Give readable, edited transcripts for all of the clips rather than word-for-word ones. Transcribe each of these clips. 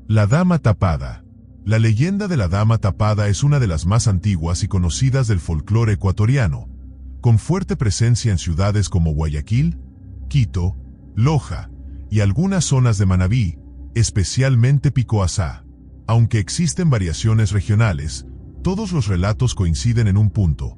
La Dama Tapada. La leyenda de la Dama Tapada es una de las más antiguas y conocidas del folclore ecuatoriano, con fuerte presencia en ciudades como Guayaquil, Quito, Loja y algunas zonas de Manabí, especialmente Picoazá. Aunque existen variaciones regionales, todos los relatos coinciden en un punto.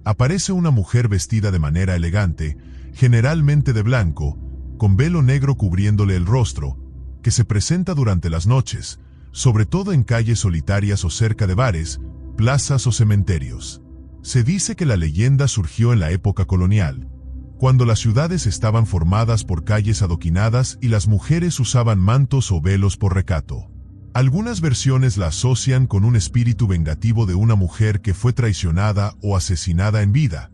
Aparece una mujer vestida de manera elegante, generalmente de blanco, con velo negro cubriéndole el rostro, que se presenta durante las noches, sobre todo en calles solitarias o cerca de bares, plazas o cementerios. Se dice que la leyenda surgió en la época colonial, cuando las ciudades estaban formadas por calles adoquinadas y las mujeres usaban mantos o velos por recato. Algunas versiones la asocian con un espíritu vengativo de una mujer que fue traicionada o asesinada en vida,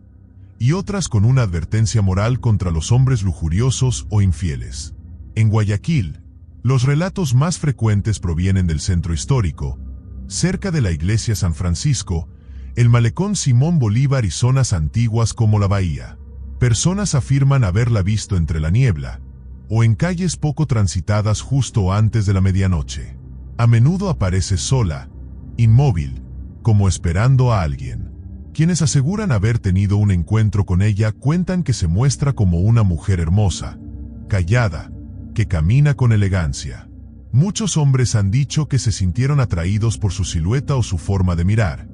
y otras con una advertencia moral contra los hombres lujuriosos o infieles. En Guayaquil, los relatos más frecuentes provienen del centro histórico, cerca de la iglesia San Francisco, el malecón Simón Bolívar y zonas antiguas como la bahía. Personas afirman haberla visto entre la niebla, o en calles poco transitadas justo antes de la medianoche. A menudo aparece sola, inmóvil, como esperando a alguien. Quienes aseguran haber tenido un encuentro con ella cuentan que se muestra como una mujer hermosa, callada, que camina con elegancia. Muchos hombres han dicho que se sintieron atraídos por su silueta o su forma de mirar,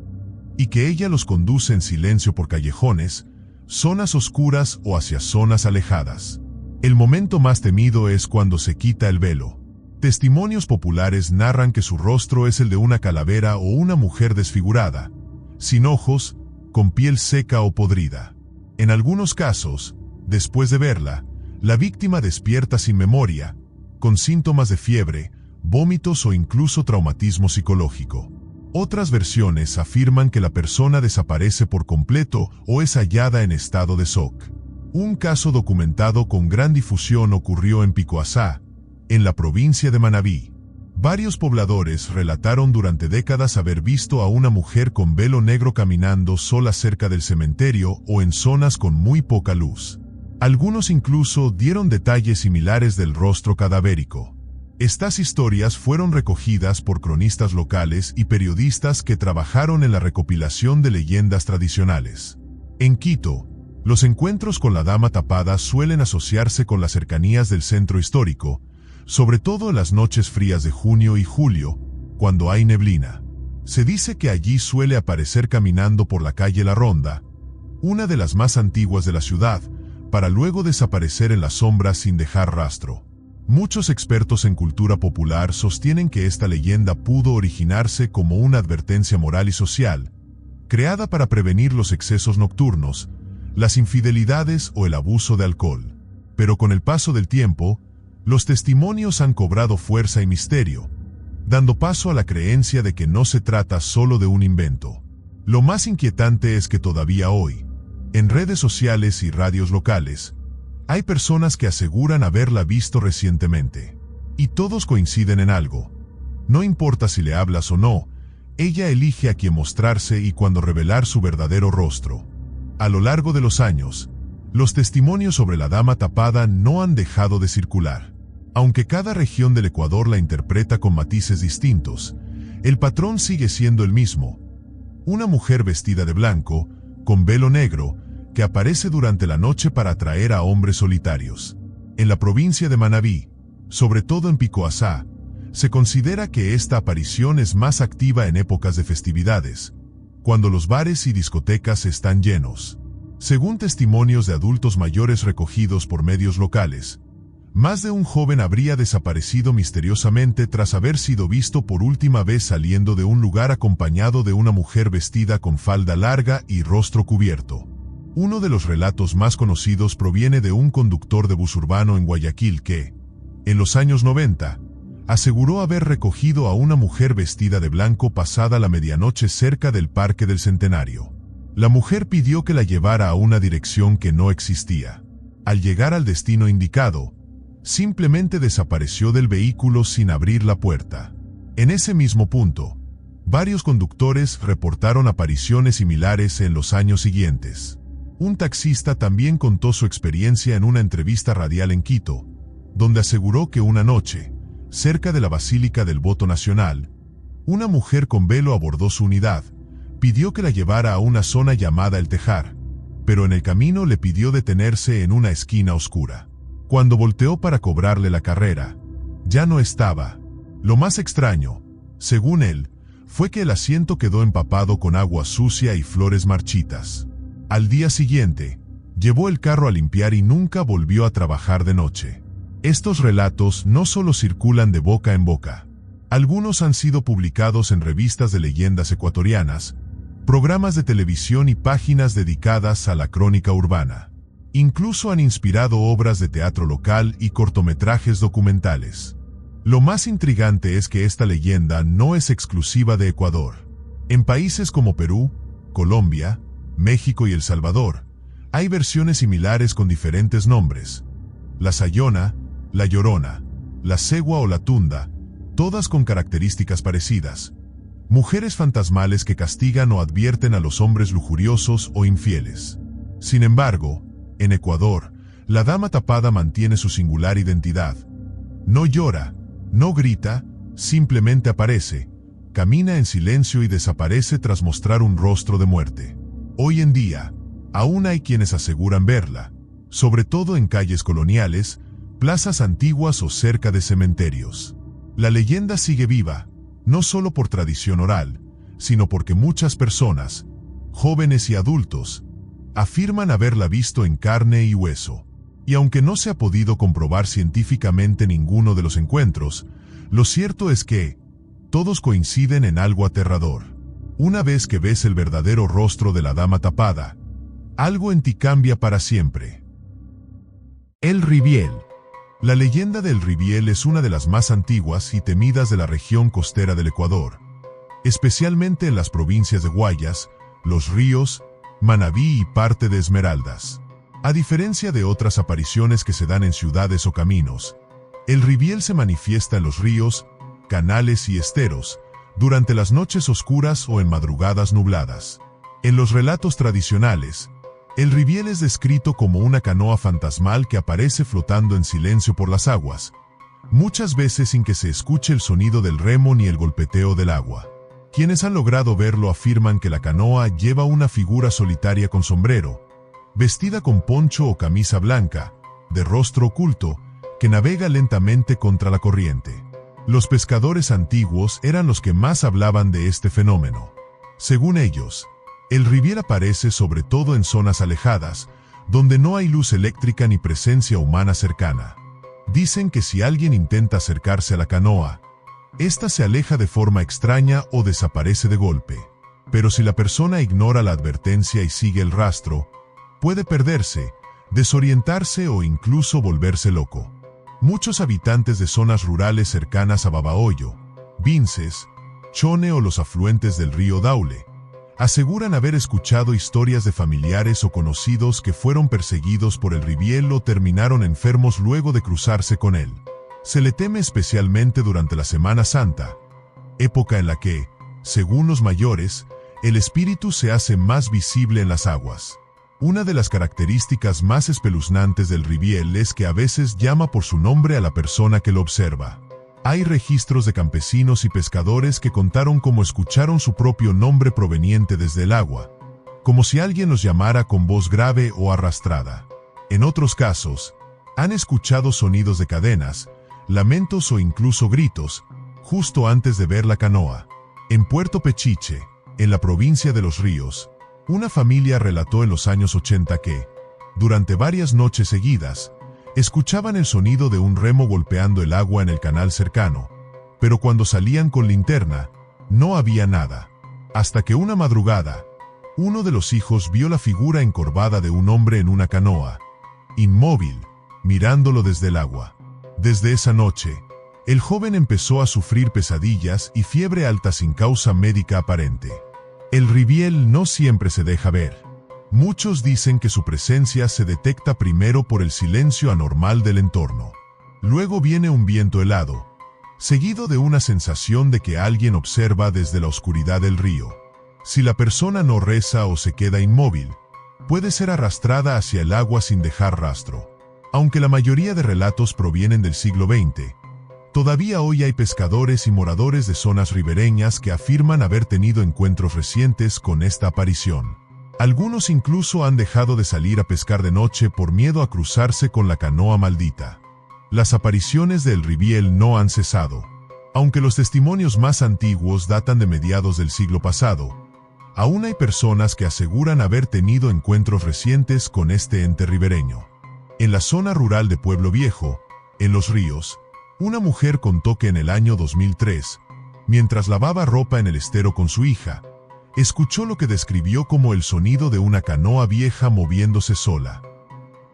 y que ella los conduce en silencio por callejones, zonas oscuras o hacia zonas alejadas. El momento más temido es cuando se quita el velo. Testimonios populares narran que su rostro es el de una calavera o una mujer desfigurada, sin ojos, con piel seca o podrida. En algunos casos, después de verla, la víctima despierta sin memoria, con síntomas de fiebre, vómitos o incluso traumatismo psicológico. Otras versiones afirman que la persona desaparece por completo o es hallada en estado de shock. Un caso documentado con gran difusión ocurrió en Picoazá, en la provincia de Manabí. Varios pobladores relataron durante décadas haber visto a una mujer con velo negro caminando sola cerca del cementerio o en zonas con muy poca luz. Algunos incluso dieron detalles similares del rostro cadavérico. Estas historias fueron recogidas por cronistas locales y periodistas que trabajaron en la recopilación de leyendas tradicionales. En Quito, los encuentros con la Dama Tapada suelen asociarse con las cercanías del centro histórico, sobre todo en las noches frías de junio y julio, cuando hay neblina. Se dice que allí suele aparecer caminando por la calle La Ronda, una de las más antiguas de la ciudad, para luego desaparecer en las sombras sin dejar rastro. Muchos expertos en cultura popular sostienen que esta leyenda pudo originarse como una advertencia moral y social, creada para prevenir los excesos nocturnos, las infidelidades o el abuso de alcohol. Pero con el paso del tiempo, los testimonios han cobrado fuerza y misterio, dando paso a la creencia de que no se trata solo de un invento. Lo más inquietante es que todavía hoy, en redes sociales y radios locales, hay personas que aseguran haberla visto recientemente. Y todos coinciden en algo. No importa si le hablas o no, ella elige a quién mostrarse y cuándo revelar su verdadero rostro. A lo largo de los años, los testimonios sobre la Dama Tapada no han dejado de circular. Aunque cada región del Ecuador la interpreta con matices distintos, el patrón sigue siendo el mismo. Una mujer vestida de blanco, con velo negro, que aparece durante la noche para atraer a hombres solitarios. En la provincia de Manabí, sobre todo en Picoazá, se considera que esta aparición es más activa en épocas de festividades, cuando los bares y discotecas están llenos. Según testimonios de adultos mayores recogidos por medios locales, más de un joven habría desaparecido misteriosamente tras haber sido visto por última vez saliendo de un lugar acompañado de una mujer vestida con falda larga y rostro cubierto. Uno de los relatos más conocidos proviene de un conductor de bus urbano en Guayaquil que, en los años 90, aseguró haber recogido a una mujer vestida de blanco pasada la medianoche cerca del Parque del Centenario. La mujer pidió que la llevara a una dirección que no existía. Al llegar al destino indicado, simplemente desapareció del vehículo sin abrir la puerta. En ese mismo punto, varios conductores reportaron apariciones similares en los años siguientes. Un taxista también contó su experiencia en una entrevista radial en Quito, donde aseguró que una noche, cerca de la Basílica del Voto Nacional, una mujer con velo abordó su unidad, pidió que la llevara a una zona llamada El Tejar, pero en el camino le pidió detenerse en una esquina oscura. Cuando volteó para cobrarle la carrera, ya no estaba. Lo más extraño, según él, fue que el asiento quedó empapado con agua sucia y flores marchitas. Al día siguiente, llevó el carro a limpiar y nunca volvió a trabajar de noche. Estos relatos no solo circulan de boca en boca. Algunos han sido publicados en revistas de leyendas ecuatorianas, programas de televisión y páginas dedicadas a la crónica urbana. Incluso han inspirado obras de teatro local y cortometrajes documentales. Lo más intrigante es que esta leyenda no es exclusiva de Ecuador. En países como Perú, Colombia, México y El Salvador, hay versiones similares con diferentes nombres: la Sayona, la Llorona, la Cegua o la Tunda, todas con características parecidas. Mujeres fantasmales que castigan o advierten a los hombres lujuriosos o infieles. Sin embargo, en Ecuador, la dama tapada mantiene su singular identidad. No llora, no grita, simplemente aparece, camina en silencio y desaparece tras mostrar un rostro de muerte. Hoy en día, aún hay quienes aseguran verla, sobre todo en calles coloniales, plazas antiguas o cerca de cementerios. La leyenda sigue viva, no solo por tradición oral, sino porque muchas personas, jóvenes y adultos, afirman haberla visto en carne y hueso. Y aunque no se ha podido comprobar científicamente ninguno de los encuentros, lo cierto es que todos coinciden en algo aterrador. Una vez que ves el verdadero rostro de la dama tapada, algo en ti cambia para siempre. El Riviel. La leyenda del Riviel es una de las más antiguas y temidas de la región costera del Ecuador, especialmente en las provincias de Guayas, Los Ríos, Manabí y parte de Esmeraldas. A diferencia de otras apariciones que se dan en ciudades o caminos, el Riviel se manifiesta en los ríos, canales y esteros, durante las noches oscuras o en madrugadas nubladas. En los relatos tradicionales, el Riviel es descrito como una canoa fantasmal que aparece flotando en silencio por las aguas, muchas veces sin que se escuche el sonido del remo ni el golpeteo del agua. Quienes han logrado verlo afirman que la canoa lleva una figura solitaria con sombrero, vestida con poncho o camisa blanca, de rostro oculto, que navega lentamente contra la corriente. Los pescadores antiguos eran los que más hablaban de este fenómeno. Según ellos, el Riviel aparece sobre todo en zonas alejadas, donde no hay luz eléctrica ni presencia humana cercana. Dicen que si alguien intenta acercarse a la canoa, ésta se aleja de forma extraña o desaparece de golpe. Pero si la persona ignora la advertencia y sigue el rastro, puede perderse, desorientarse o incluso volverse loco. Muchos habitantes de zonas rurales cercanas a Babahoyo, Vinces, Chone o los afluentes del río Daule, aseguran haber escuchado historias de familiares o conocidos que fueron perseguidos por el Riviel o terminaron enfermos luego de cruzarse con él. Se le teme especialmente durante la Semana Santa, época en la que, según los mayores, el espíritu se hace más visible en las aguas. Una de las características más espeluznantes del Riviel es que a veces llama por su nombre a la persona que lo observa. Hay registros de campesinos y pescadores que contaron cómo escucharon su propio nombre proveniente desde el agua, como si alguien los llamara con voz grave o arrastrada. En otros casos, han escuchado sonidos de cadenas, lamentos o incluso gritos, justo antes de ver la canoa. En Puerto Pechiche, en la provincia de Los Ríos, una familia relató en los años 80 que, durante varias noches seguidas, escuchaban el sonido de un remo golpeando el agua en el canal cercano, pero cuando salían con linterna, no había nada. Hasta que una madrugada, uno de los hijos vio la figura encorvada de un hombre en una canoa, inmóvil, mirándolo desde el agua. Desde esa noche, el joven empezó a sufrir pesadillas y fiebre alta sin causa médica aparente. El Riviel no siempre se deja ver. Muchos dicen que su presencia se detecta primero por el silencio anormal del entorno. Luego viene un viento helado, seguido de una sensación de que alguien observa desde la oscuridad del río. Si la persona no reza o se queda inmóvil, puede ser arrastrada hacia el agua sin dejar rastro. Aunque la mayoría de relatos provienen del siglo XX, Todavía hoy hay pescadores y moradores de zonas ribereñas que afirman haber tenido encuentros recientes con esta aparición. Algunos incluso han dejado de salir a pescar de noche por miedo a cruzarse con la canoa maldita. Las apariciones del Riviel no han cesado. Aunque los testimonios más antiguos datan de mediados del siglo pasado, aún hay personas que aseguran haber tenido encuentros recientes con este ente ribereño. En la zona rural de Pueblo Viejo, en Los Ríos, una mujer contó que en el año 2003, mientras lavaba ropa en el estero con su hija, escuchó lo que describió como el sonido de una canoa vieja moviéndose sola.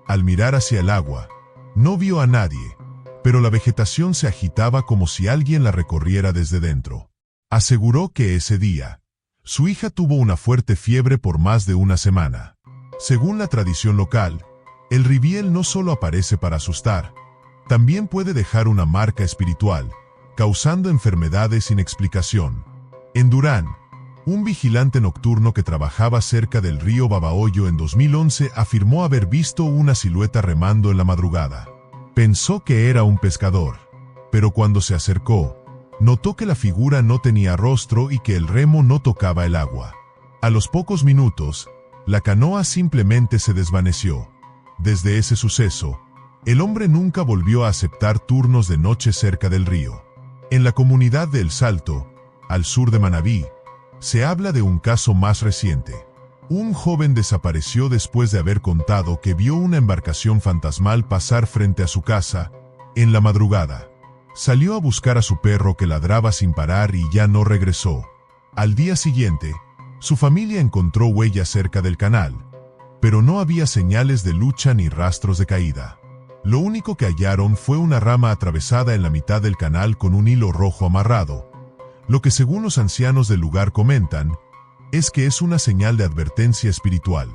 Al mirar hacia el agua, no vio a nadie, pero la vegetación se agitaba como si alguien la recorriera desde dentro. Aseguró que ese día, su hija tuvo una fuerte fiebre por más de una semana. Según la tradición local, el Riviel no solo aparece para asustar, también puede dejar una marca espiritual, causando enfermedades sin explicación. En Durán, un vigilante nocturno que trabajaba cerca del río Babahoyo en 2011 afirmó haber visto una silueta remando en la madrugada. Pensó que era un pescador, pero cuando se acercó, notó que la figura no tenía rostro y que el remo no tocaba el agua. A los pocos minutos, la canoa simplemente se desvaneció. Desde ese suceso, el hombre nunca volvió a aceptar turnos de noche cerca del río. En la comunidad de El Salto, al sur de Manabí, se habla de un caso más reciente. Un joven desapareció después de haber contado que vio una embarcación fantasmal pasar frente a su casa, en la madrugada. Salió a buscar a su perro que ladraba sin parar y ya no regresó. Al día siguiente, su familia encontró huellas cerca del canal, pero no había señales de lucha ni rastros de caída. Lo único que hallaron fue una rama atravesada en la mitad del canal con un hilo rojo amarrado. Lo que según los ancianos del lugar comentan, es que es una señal de advertencia espiritual.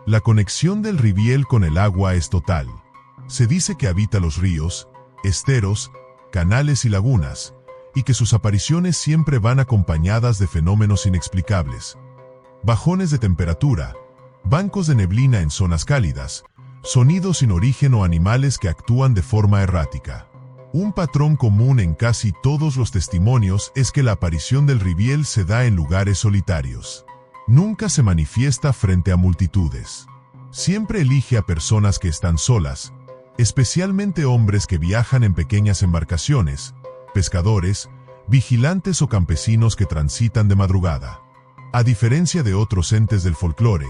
La conexión del Riviel con el agua es total. Se dice que habita los ríos, esteros, canales y lagunas, y que sus apariciones siempre van acompañadas de fenómenos inexplicables. Bajones de temperatura, bancos de neblina en zonas cálidas, sonidos sin origen o animales que actúan de forma errática. Un patrón común en casi todos los testimonios es que la aparición del Riviel se da en lugares solitarios. Nunca se manifiesta frente a multitudes. Siempre elige a personas que están solas, especialmente hombres que viajan en pequeñas embarcaciones, pescadores, vigilantes o campesinos que transitan de madrugada. A diferencia de otros entes del folclore,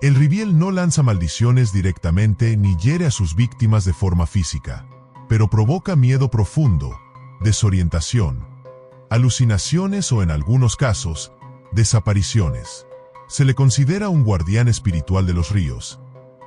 el Riviel no lanza maldiciones directamente ni hiere a sus víctimas de forma física, pero provoca miedo profundo, desorientación, alucinaciones o en algunos casos, desapariciones. Se le considera un guardián espiritual de los ríos,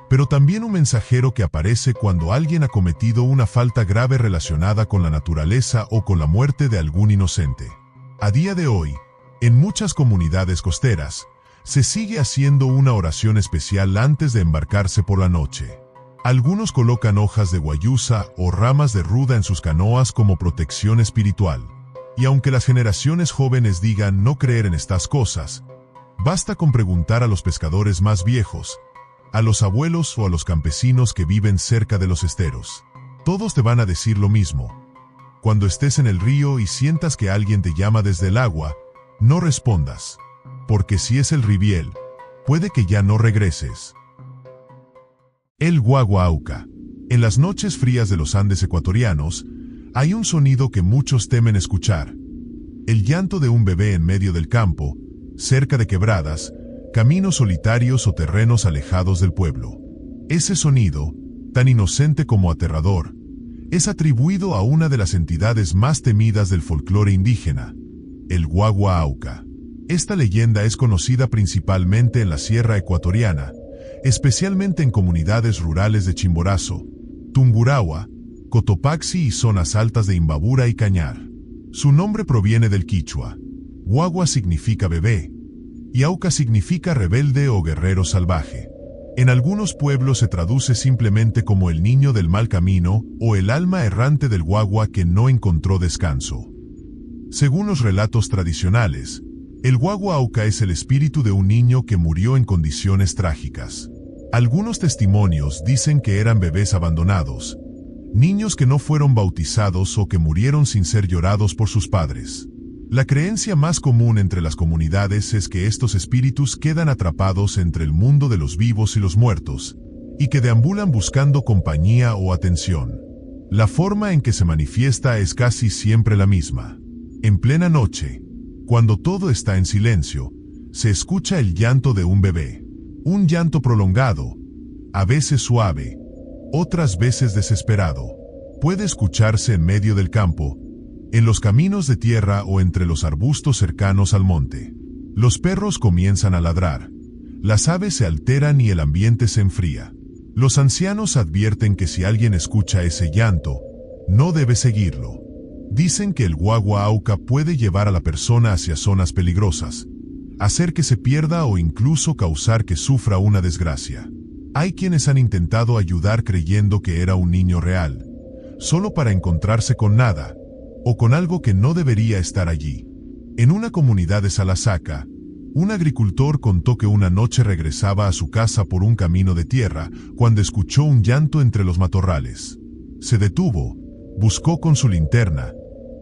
pero también un mensajero que aparece cuando alguien ha cometido una falta grave relacionada con la naturaleza o con la muerte de algún inocente. A día de hoy, en muchas comunidades costeras, se sigue haciendo una oración especial antes de embarcarse por la noche. Algunos colocan hojas de guayusa o ramas de ruda en sus canoas como protección espiritual. Y aunque las generaciones jóvenes digan no creer en estas cosas, basta con preguntar a los pescadores más viejos, a los abuelos o a los campesinos que viven cerca de los esteros. Todos te van a decir lo mismo. Cuando estés en el río y sientas que alguien te llama desde el agua, no respondas. Porque si es el Riviel, puede que ya no regreses. El Guaguauca. En las noches frías de los Andes ecuatorianos, hay un sonido que muchos temen escuchar. El llanto de un bebé en medio del campo, cerca de quebradas, caminos solitarios o terrenos alejados del pueblo. Ese sonido, tan inocente como aterrador, es atribuido a una de las entidades más temidas del folclore indígena, el Guaguauca. Esta leyenda es conocida principalmente en la sierra ecuatoriana, especialmente en comunidades rurales de Chimborazo, Tungurahua, Cotopaxi y zonas altas de Imbabura y Cañar. Su nombre proviene del quichua. Guagua significa bebé, y Auca significa rebelde o guerrero salvaje. En algunos pueblos se traduce simplemente como el niño del mal camino o el alma errante del guagua que no encontró descanso. Según los relatos tradicionales, el Guaguauca es el espíritu de un niño que murió en condiciones trágicas. Algunos testimonios dicen que eran bebés abandonados, niños que no fueron bautizados o que murieron sin ser llorados por sus padres. La creencia más común entre las comunidades es que estos espíritus quedan atrapados entre el mundo de los vivos y los muertos, y que deambulan buscando compañía o atención. La forma en que se manifiesta es casi siempre la misma. En plena noche, cuando todo está en silencio, se escucha el llanto de un bebé. Un llanto prolongado, a veces suave, otras veces desesperado. Puede escucharse en medio del campo, en los caminos de tierra o entre los arbustos cercanos al monte. Los perros comienzan a ladrar, las aves se alteran y el ambiente se enfría. Los ancianos advierten que si alguien escucha ese llanto, no debe seguirlo. Dicen que el guagua auca puede llevar a la persona hacia zonas peligrosas, hacer que se pierda o incluso causar que sufra una desgracia. Hay quienes han intentado ayudar creyendo que era un niño real, solo para encontrarse con nada, o con algo que no debería estar allí. En una comunidad de Salasaca, un agricultor contó que una noche regresaba a su casa por un camino de tierra cuando escuchó un llanto entre los matorrales. Se detuvo, buscó con su linterna,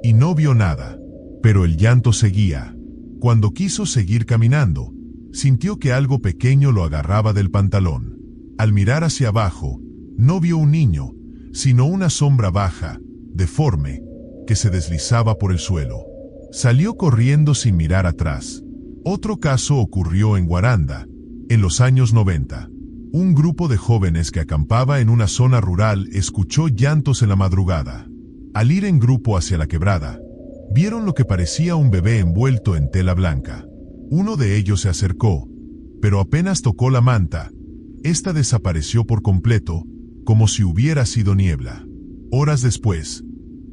y no vio nada, pero el llanto seguía. Cuando quiso seguir caminando, sintió que algo pequeño lo agarraba del pantalón. Al mirar hacia abajo, no vio un niño, sino una sombra baja, deforme, que se deslizaba por el suelo. Salió corriendo sin mirar atrás. Otro caso ocurrió en Guaranda, en los años 90. Un grupo de jóvenes que acampaba en una zona rural escuchó llantos en la madrugada. Al ir en grupo hacia la quebrada, vieron lo que parecía un bebé envuelto en tela blanca. Uno de ellos se acercó, pero apenas tocó la manta, esta desapareció por completo, como si hubiera sido niebla. Horas después,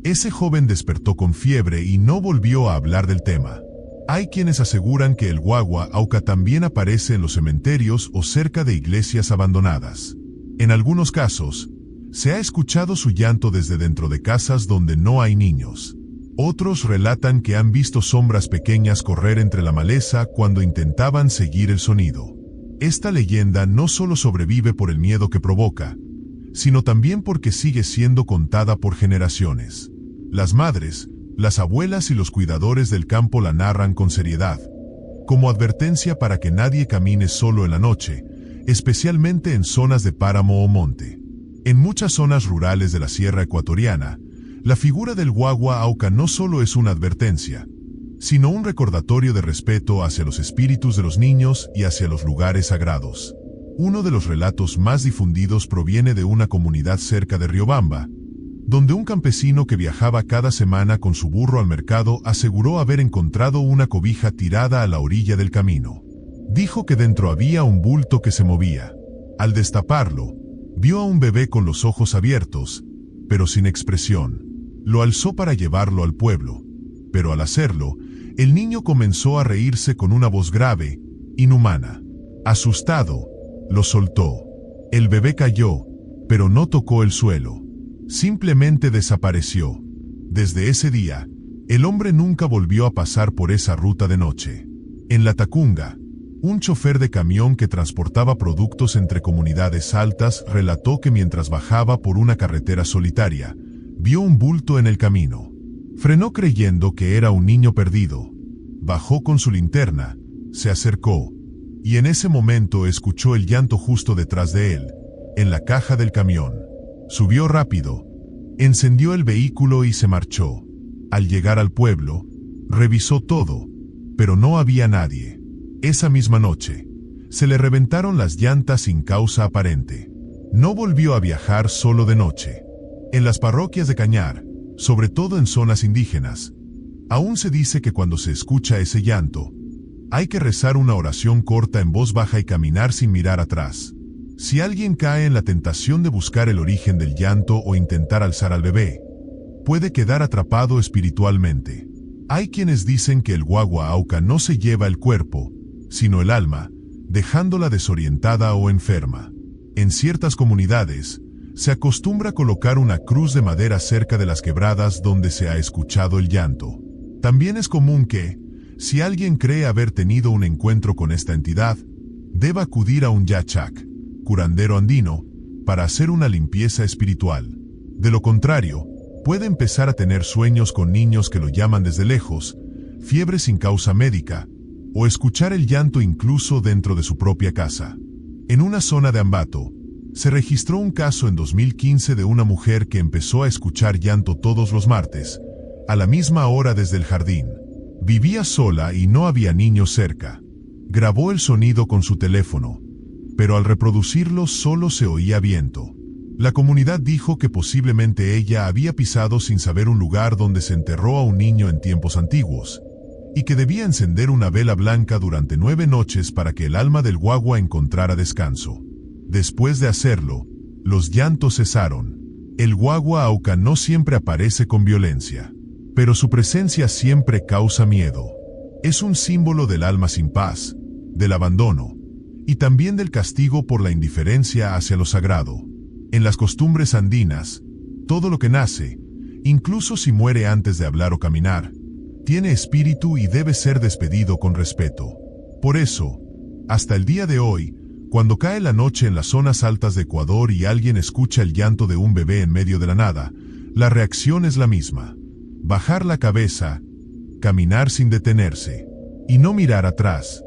ese joven despertó con fiebre y no volvió a hablar del tema. Hay quienes aseguran que el guagua auca también aparece en los cementerios o cerca de iglesias abandonadas. En algunos casos, se ha escuchado su llanto desde dentro de casas donde no hay niños. Otros relatan que han visto sombras pequeñas correr entre la maleza cuando intentaban seguir el sonido. Esta leyenda no solo sobrevive por el miedo que provoca, sino también porque sigue siendo contada por generaciones. Las madres, las abuelas y los cuidadores del campo la narran con seriedad, como advertencia para que nadie camine solo en la noche, especialmente en zonas de páramo o monte. En muchas zonas rurales de la sierra ecuatoriana, la figura del guagua auca no solo es una advertencia, sino un recordatorio de respeto hacia los espíritus de los niños y hacia los lugares sagrados. Uno de los relatos más difundidos proviene de una comunidad cerca de Riobamba, donde un campesino que viajaba cada semana con su burro al mercado aseguró haber encontrado una cobija tirada a la orilla del camino. Dijo que dentro había un bulto que se movía. Al destaparlo, vio a un bebé con los ojos abiertos, pero sin expresión. Lo alzó para llevarlo al pueblo, pero al hacerlo, el niño comenzó a reírse con una voz grave, inhumana. Asustado, lo soltó. El bebé cayó, pero no tocó el suelo. Simplemente desapareció. Desde ese día, el hombre nunca volvió a pasar por esa ruta de noche. En La Tacunga, un chofer de camión que transportaba productos entre comunidades altas relató que mientras bajaba por una carretera solitaria, vio un bulto en el camino. Frenó creyendo que era un niño perdido. Bajó con su linterna, se acercó, y en ese momento escuchó el llanto justo detrás de él, en la caja del camión. Subió rápido, encendió el vehículo y se marchó. Al llegar al pueblo, revisó todo, pero no había nadie. Esa misma noche, se le reventaron las llantas sin causa aparente. No volvió a viajar solo de noche. En las parroquias de Cañar, sobre todo en zonas indígenas, aún se dice que cuando se escucha ese llanto, hay que rezar una oración corta en voz baja y caminar sin mirar atrás. Si alguien cae en la tentación de buscar el origen del llanto o intentar alzar al bebé, puede quedar atrapado espiritualmente. Hay quienes dicen que el guagua auca no se lleva el cuerpo, sino el alma, dejándola desorientada o enferma. En ciertas comunidades, se acostumbra colocar una cruz de madera cerca de las quebradas donde se ha escuchado el llanto. También es común que, si alguien cree haber tenido un encuentro con esta entidad, deba acudir a un yachac, curandero andino, para hacer una limpieza espiritual. De lo contrario, puede empezar a tener sueños con niños que lo llaman desde lejos, fiebre sin causa médica, o escuchar el llanto incluso dentro de su propia casa. En una zona de Ambato, se registró un caso en 2015 de una mujer que empezó a escuchar llanto todos los martes, a la misma hora desde el jardín. Vivía sola y no había niños cerca. Grabó el sonido con su teléfono, pero al reproducirlo solo se oía viento. La comunidad dijo que posiblemente ella había pisado sin saber un lugar donde se enterró a un niño en tiempos antiguos, y que debía encender una vela blanca durante 9 noches para que el alma del guagua encontrara descanso. Después de hacerlo, los llantos cesaron. El guagua Auca no siempre aparece con violencia, pero su presencia siempre causa miedo. Es un símbolo del alma sin paz, del abandono, y también del castigo por la indiferencia hacia lo sagrado. En las costumbres andinas, todo lo que nace, incluso si muere antes de hablar o caminar, tiene espíritu y debe ser despedido con respeto. Por eso, hasta el día de hoy, cuando cae la noche en las zonas altas de Ecuador y alguien escucha el llanto de un bebé en medio de la nada, la reacción es la misma: bajar la cabeza, caminar sin detenerse y no mirar atrás.